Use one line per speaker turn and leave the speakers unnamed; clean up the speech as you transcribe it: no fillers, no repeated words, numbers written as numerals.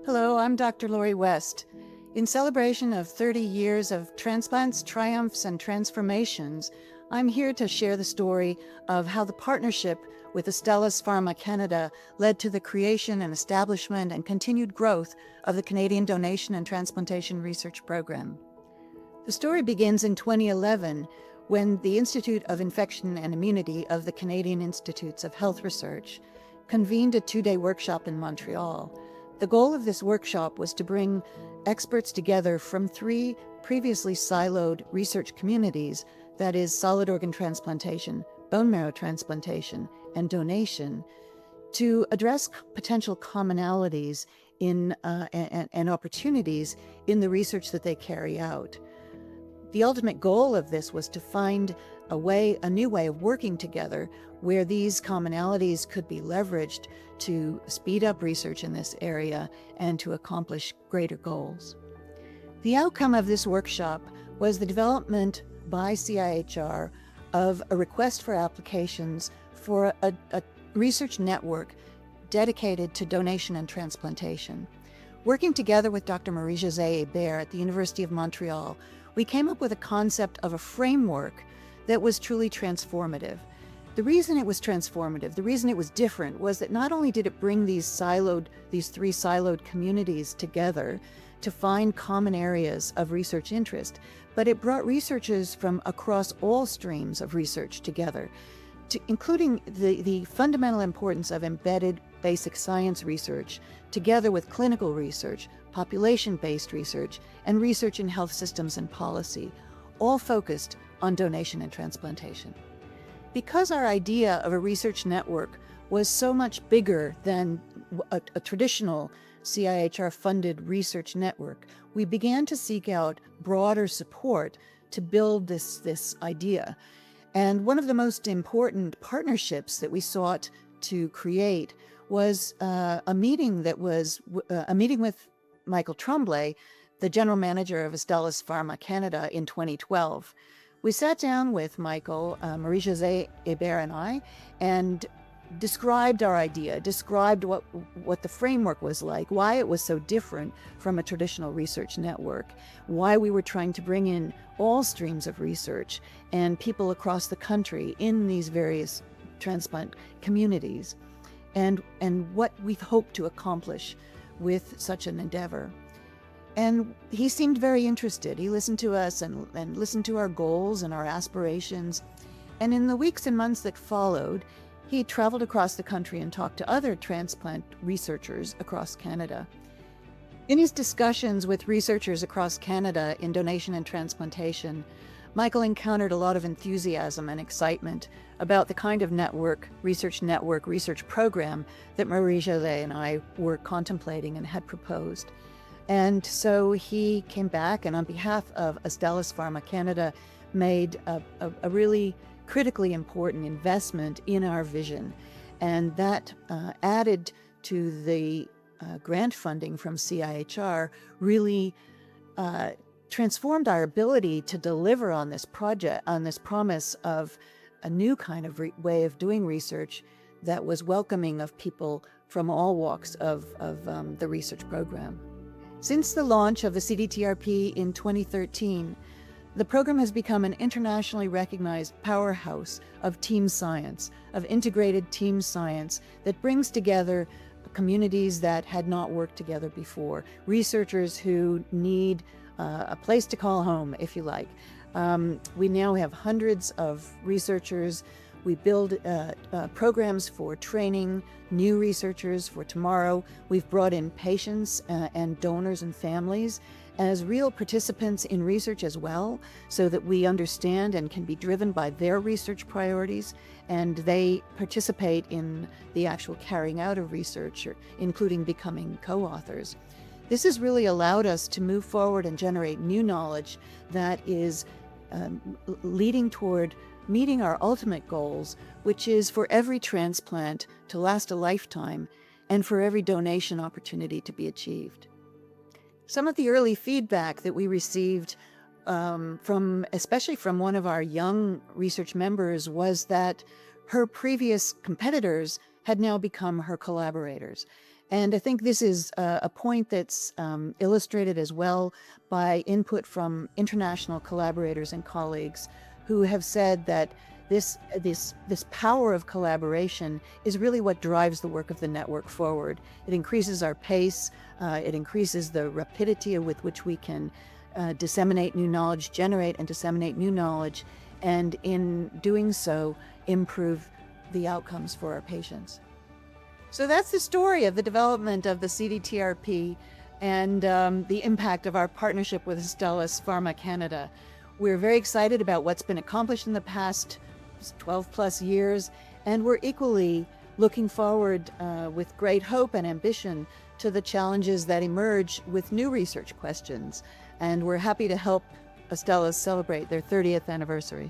Hello, I'm Dr. Dre West. In celebration of 30 years of transplants, triumphs, and transformations, I'm here to share the story of how the partnership with Astellas Pharma Canada led to the creation and establishment and continued growth of the Canadian Donation and Transplantation Research Program. The story begins in 2011 when the Institute of Infection and Immunity of the Canadian Institutes of Health Research convened a two-day workshop in Montreal. The goal of this workshop was to bring experts together from three previously siloed research communities, that is, solid organ transplantation, bone marrow transplantation, and donation, to address potential commonalities and opportunities in the research that they carry out. The ultimate goal of this was to find a new way of working together where these commonalities could be leveraged to speed up research in this area and to accomplish greater goals. The outcome of this workshop was the development by CIHR of a request for applications for a research network dedicated to donation and transplantation. Working together with Dr. Marie-Josée Hébert at the University of Montreal, we came up with a concept of a framework that was truly transformative. The reason it was transformative, the reason it was different, was that not only did it bring these three siloed communities together to find common areas of research interest, but it brought researchers from across all streams of research together, including the fundamental importance of embedded basic science research, together with clinical research, population-based research, and research in health systems and policy, all focused on donation and transplantation. Because our idea of a research network was so much bigger than a traditional CIHR-funded research network, we began to seek out broader support to build this idea. And one of the most important partnerships that we sought to create was a meeting with Michael Tremblay, the general manager of Astellas Pharma Canada, in 2012. We sat down with Michael, Marie-Josée Hébert, and I, and described our idea, described what the framework was like, why it was so different from a traditional research network, why we were trying to bring in all streams of research and people across the country in these various transplant communities, and what we hope to accomplish with such an endeavor. And he seemed very interested. He listened to us and listened to our goals and our aspirations. And in the weeks and months that followed, he traveled across the country and talked to other transplant researchers across Canada. In his discussions with researchers across Canada in donation and transplantation, Michael encountered a lot of enthusiasm and excitement about the kind of research program that Marie-Josée and I were contemplating and had proposed. And so he came back and on behalf of Astellas Pharma Canada made a really critically important investment in our vision. And that added to the grant funding from CIHR really transformed our ability to deliver on this project, on this promise of a new kind of way of doing research that was welcoming of people from all walks of the research program. Since the launch of the CDTRP in 2013, the program has become an internationally recognized powerhouse of team science, of integrated team science that brings together communities that had not worked together before, researchers who need a place to call home, if you like. We now have hundreds of researchers. We build programs for training new researchers for tomorrow. We've brought in patients and donors and families as real participants in research as well, so that we understand and can be driven by their research priorities, and they participate in the actual carrying out of research, including becoming co-authors. This has really allowed us to move forward and generate new knowledge that is leading toward meeting our ultimate goals, which is for every transplant to last a lifetime and for every donation opportunity to be achieved. Some of the early feedback that we received especially from one of our young research members, was that her previous competitors had now become her collaborators. And I think this is a point that's illustrated as well by input from international collaborators and colleagues who have said that this power of collaboration is really what drives the work of the network forward. It increases our pace, it increases the rapidity with which we can disseminate new knowledge, generate and disseminate new knowledge, and in doing so, improve the outcomes for our patients. So that's the story of the development of the CDTRP and the impact of our partnership with Astellas Pharma Canada. We're very excited about what's been accomplished in the past 12 plus years, and we're equally looking forward with great hope and ambition to the challenges that emerge with new research questions. And we're happy to help Astellas celebrate their 30th anniversary.